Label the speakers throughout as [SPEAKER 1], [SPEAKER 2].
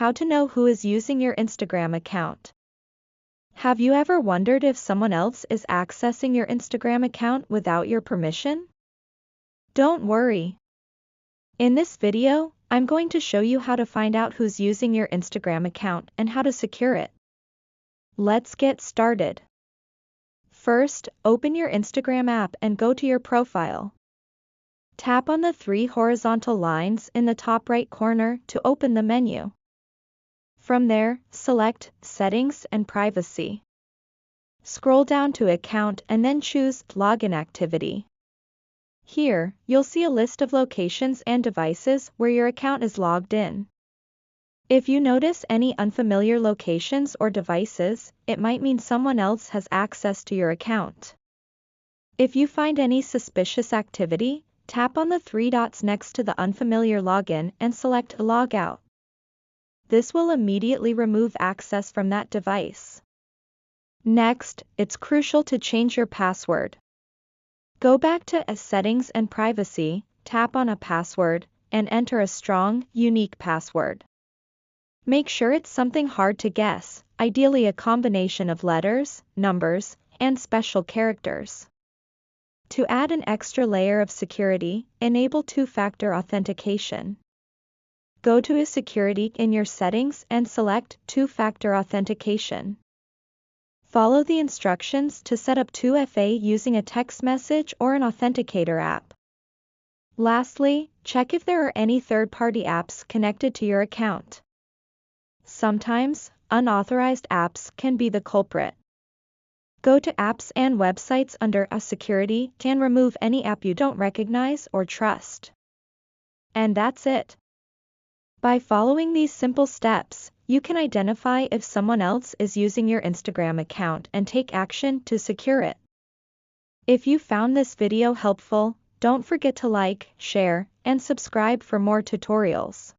[SPEAKER 1] How to know who is using your Instagram account. Have you ever wondered if someone else is accessing your Instagram account without your permission? Don't worry. In this video, I'm going to show you how to find out who's using your Instagram account and how to secure it. Let's get started. First, open your Instagram app and go to your profile. Tap on the three horizontal lines in the top right corner to open the menu. From there, select Settings and Privacy. Scroll down to Account and then choose Login Activity. Here, you'll see a list of locations and devices where your account is logged in. If you notice any unfamiliar locations or devices, it might mean someone else has access to your account. If you find any suspicious activity, tap on the three dots next to the unfamiliar login and select Log Out. This will immediately remove access from that device. Next, it's crucial to change your password. Go back to Settings and Privacy, tap on a password, and enter a strong, unique password. Make sure it's something hard to guess, ideally a combination of letters, numbers, and special characters. To add an extra layer of security, enable two-factor authentication. Go to a security in your settings and select two-factor authentication. Follow the instructions to set up 2FA using a text message or an authenticator app. Lastly, check if there are any third-party apps connected to your account. Sometimes, unauthorized apps can be the culprit. Go to Apps and Websites under a Security and remove any app you don't recognize or trust. And that's it. By following these simple steps, you can identify if someone else is using your Instagram account and take action to secure it. If you found this video helpful, don't forget to like, share, and subscribe for more tutorials.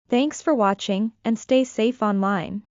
[SPEAKER 1] Thanks for watching and stay safe online.